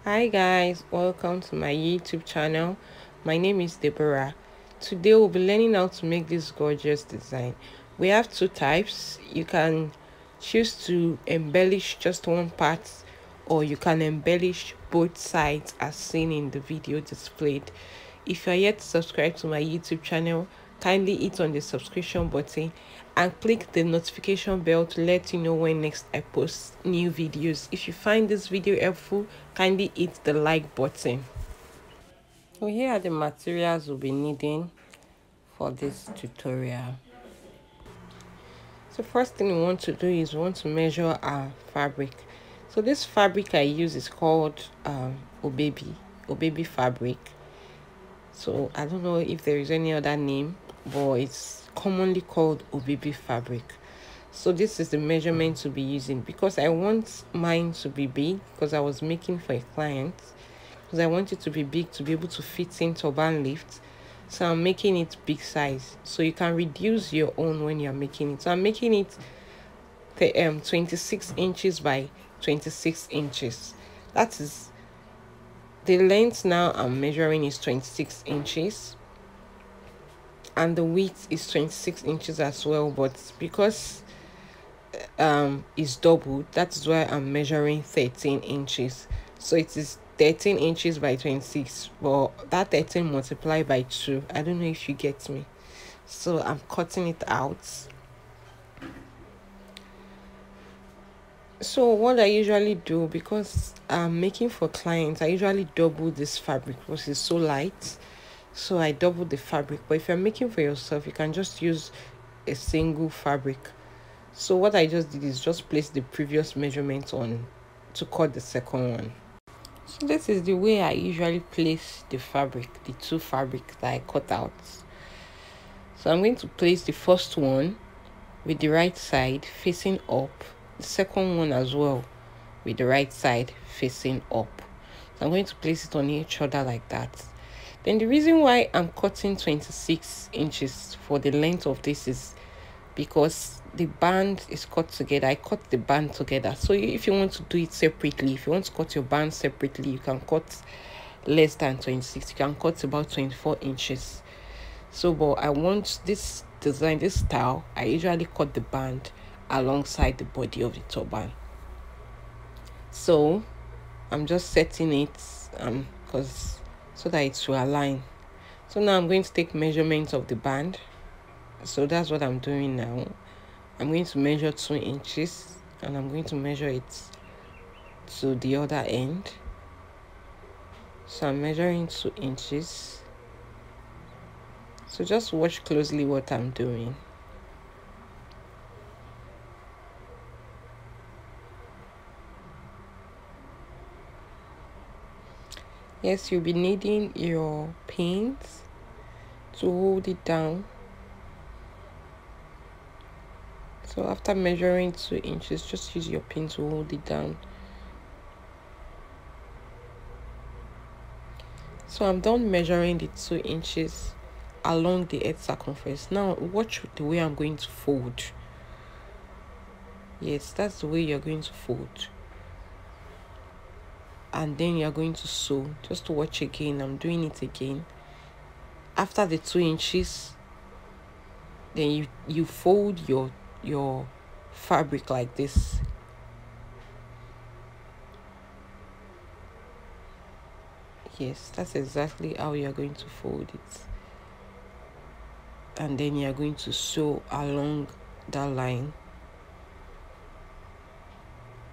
Hi guys, welcome to my YouTube channel. My name is Deborah. Today we'll be learning how to make this gorgeous design. We have two types. You can choose to embellish just one part, or you can embellish both sides as seen in the video displayed. If you're yet to subscribe to my YouTube channel, kindly hit on the subscription button and click the notification bell to let you know when next I post new videos. If you find this video helpful, kindly hit the like button. So here are the materials we'll be needing for this tutorial. So first thing we want to do is we want to measure our fabric. So this fabric I use is called Obaby fabric. So I don't know if there is any other name, but it's commonly called Obaby fabric. So this is the measurement to be using, because I want mine to be big, because I was making for a client, because I want it to be big to be able to fit in turban lift. So I'm making it big size, so you can reduce your own when you're making it. So I'm making it 26 inches by 26 inches. That is the length. Now I'm measuring is 26 inches, and the width is 26 inches as well, but because is doubled, that's why I'm measuring 13 inches. So it is 13 inches by 26, but that 13 multiplied by 2, I don't know if you get me. So I'm cutting it out. So what I usually do, because I'm making for clients, I usually double this fabric because it's so light. So I double the fabric, but if you're making for yourself, you can just use a single fabric. So what I just did is just place the previous measurement on to cut the second one. So this is the way I usually place the fabric, the two fabric that I cut out. So I'm going to place the first one with the right side facing up, the second one as well with the right side facing up. So I'm going to place it on each other like that. Then the reason why I'm cutting 26 inches for the length of this is because the band is cut together. I cut the band together. So if you want to do it separately, if you want to cut your band separately, you can cut less than 26. You can cut about 24 inches. So but I want this design, this style, I usually cut the band alongside the body of the turban. So I'm just setting it because so that it will align. So now I'm going to take measurements of the band. So that's what I'm doing now. I'm going to measure 2 inches and I'm going to measure it to the other end. So I'm measuring 2 inches. So just watch closely what I'm doing. Yes, you'll be needing your pins to hold it down. So after measuring 2 inches, just use your pin to hold it down. So I'm done measuring the 2 inches along the head circumference. Now watch the way I'm going to fold. Yes, that's the way you're going to fold. And then you're going to sew. Just to watch again, I'm doing it again. After the 2 inches, then you fold your fabric like this. Yes, that's exactly how you're going to fold it. And then you're going to sew along that line.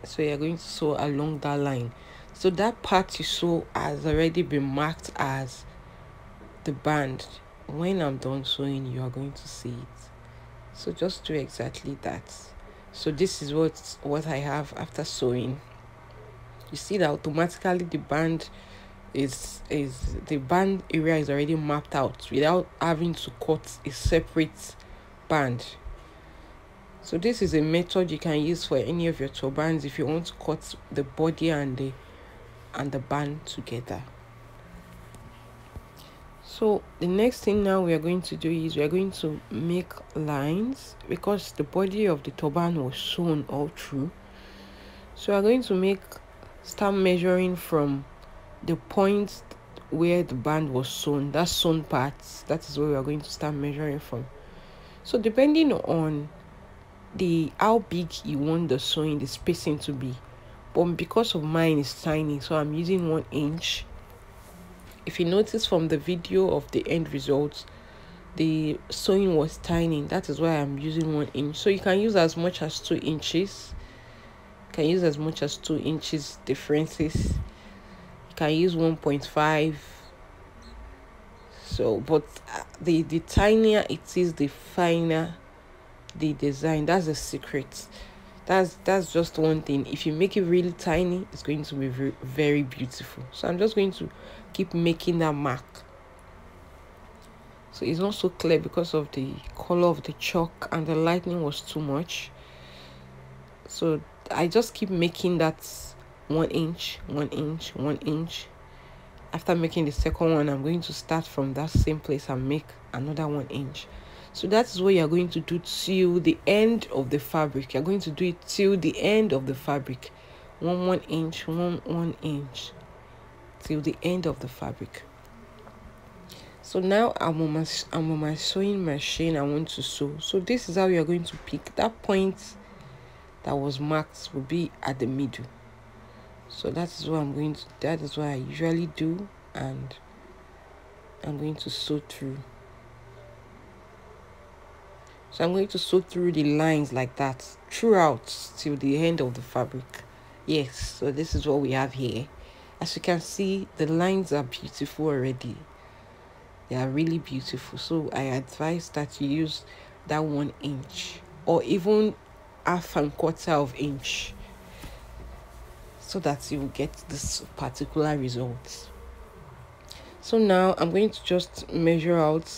So you're going to sew along that line. So that part you sew has already been marked as the band. When I'm done sewing, you are going to see it. So just do exactly that. So this is what I have after sewing. You see that automatically the band is the band area is already mapped out without having to cut a separate band. So this is a method you can use for any of your turbans if you want to cut the body and the band together. So the next thing now we are going to do is we are going to make lines, because the body of the turban was sewn all through. So we are going to start measuring from the point where the band was sewn, that sewn part, that is where we are going to start measuring from. So depending on the how big you want the sewing, the spacing to be, but because of mine is tiny, so I'm using 1 inch. If you notice from the video of the end result, the sewing was tiny, that is why I'm using 1 inch. So you can use as much as 2 inches. You can use as much as 2 inches differences. You can use 1.5. So but the tinier it is, the finer the design. That's the secret. That's just one thing. If you make it really tiny, it's going to be very, very beautiful. So I'm just going to keep making that mark. So it's not so clear because of the color of the chalk and the lightning was too much. So I just keep making that 1 inch, 1 inch, 1 inch. After making the second one, I'm going to start from that same place and make another 1 inch. So that is what you're going to do till the end of the fabric. You're going to do it till the end of the fabric. 1 inch, 1 inch, till the end of the fabric. So now I'm on my sewing machine. I want to sew. So this is how you're going to pick. That point that was marked will be at the middle. So that is what that is what I usually do, and I'm going to sew through. So I'm going to sew through the lines like that throughout till the end of the fabric. Yes, so this is what we have here. As you can see, the lines are beautiful already. They are really beautiful. So I advise that you use that 1 inch or even 1/4 of inch, so that you will get this particular result. So now I'm going to just measure out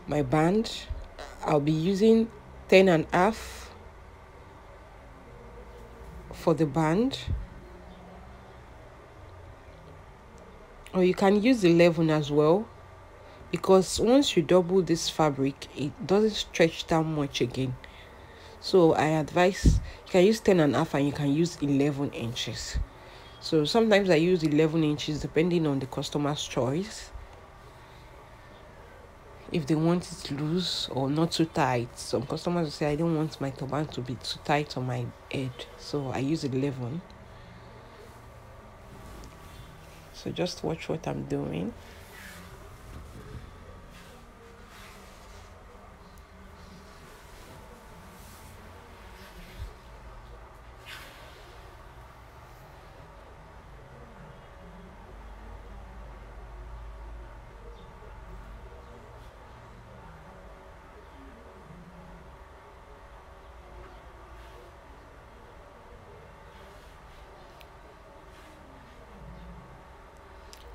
my band. I'll be using 10.5 for the band, or you can use 11 as well, because once you double this fabric, it doesn't stretch that much again. So I advise you can use 10.5 and you can use 11 inches. So sometimes I use 11 inches depending on the customer's choice, if they want it loose or not too tight. Some customers will say, I don't want my turban to be too tight on my head, so I use 11. So just watch what I'm doing.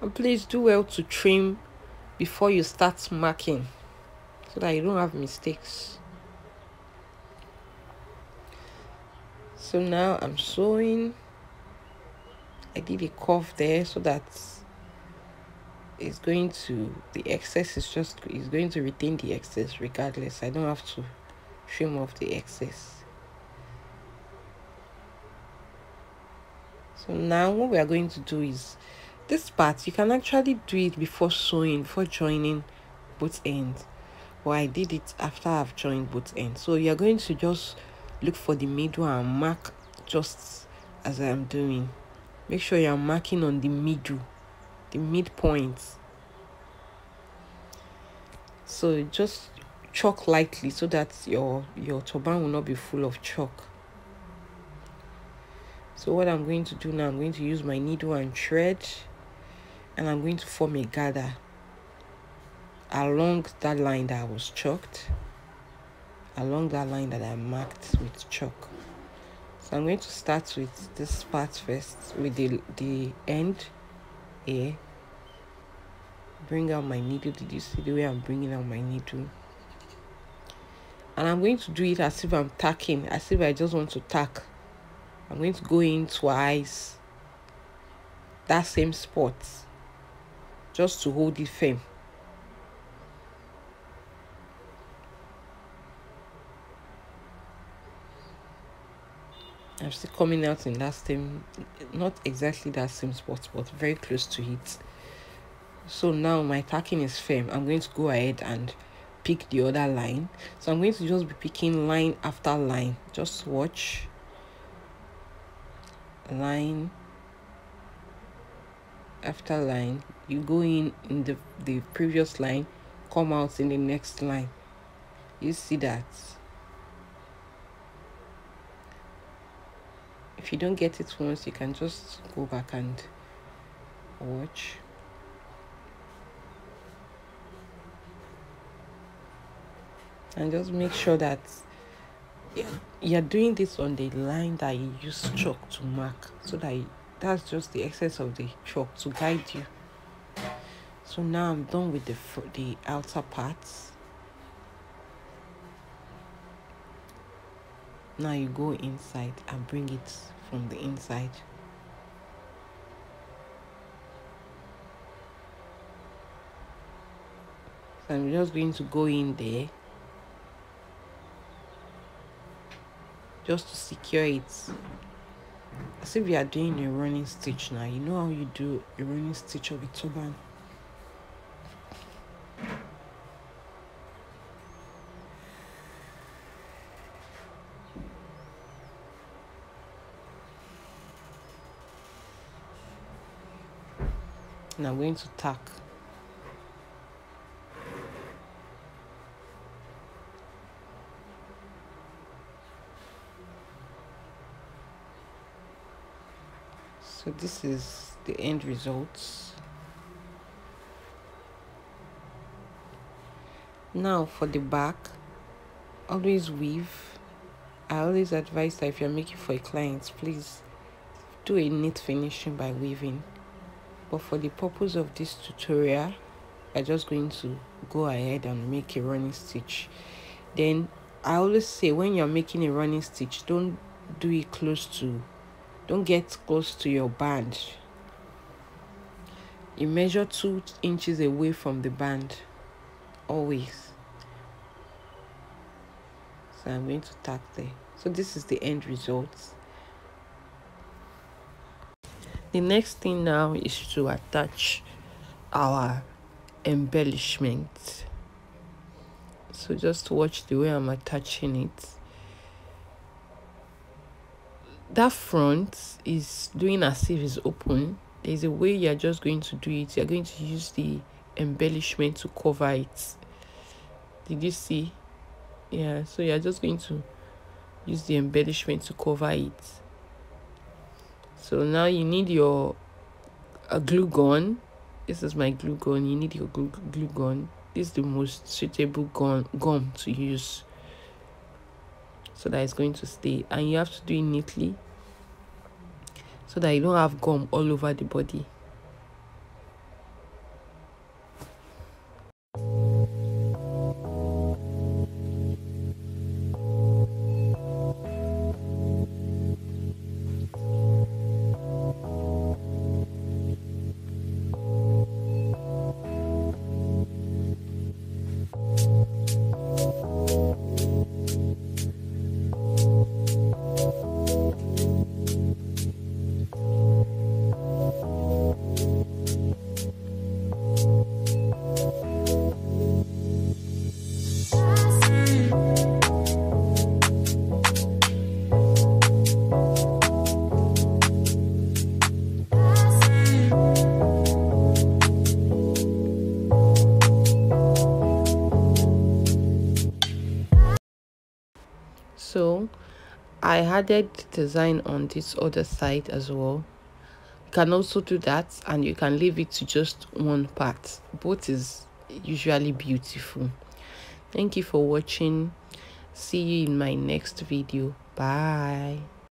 And please do well to trim before you start marking, so that you don't have mistakes. So now I'm sewing. I did a curve there so that it's going to, the excess is going to retain the excess regardless. I don't have to trim off the excess. So now what we are going to do is, this part you can actually do it before sewing, before joining both ends, but I did it after I've joined both ends. So you're going to just look for the middle and mark just as I'm doing. Make sure you're marking on the middle, the midpoint. So just chalk lightly so that your turban will not be full of chalk. So what I'm going to do now, I'm going to use my needle and thread, and I'm going to form a gather along that line that was chalked, along that line that I marked with chalk. So I'm going to start with this part first, with the end here. Bring out my needle. Did you see the way I'm bringing out my needle? And I'm going to do it as if I'm tacking, as if I just want to tack. I'm going to go in twice, that same spot, just to hold it firm. I'm still coming out in that same, not exactly that same spot, but very close to it. So now my tacking is firm. I'm going to go ahead and pick the other line. So I'm going to just be picking line after line. Just watch. Line after line. You go in the previous line, come out in the next line. You see that? If you don't get it once, you can just go back and watch. And just make sure that you're doing this on the line that you use chalk to mark, so that that's just the excess of the chalk to guide you. So now I'm done with the outer parts. Now you go inside and bring it from the inside. So I'm just going to go in there just to secure it, as if you are doing a running stitch. Now you know how you do a running stitch of a turban. And I'm going to tack. So this is the end results. Now for the back, always weave. I always advise that if you're making for a client, please do a neat finishing by weaving. But for the purpose of this tutorial, I'm just going to go ahead and make a running stitch. Then I always say, when you're making a running stitch, don't get close to your band. You measure 2 inches away from the band, always. So I'm going to tack there. So this is the end result. The next thing now is to attach our embellishment. So just watch the way I'm attaching it. That front is doing as if it's open. There's a way you're just going to do it. You're going to use the embellishment to cover it. Did you see? Yeah, so you're just going to use the embellishment to cover it. So now you need your glue gun. This is my glue gun. You need your glue gun. This is the most suitable gum to use, so that it's going to stay. And you have to do it neatly, so that you don't have gum all over the body. So I added design on this other side as well. You can also do that, and you can leave it to just one part. Both is usually beautiful. Thank you for watching. See you in my next video. Bye.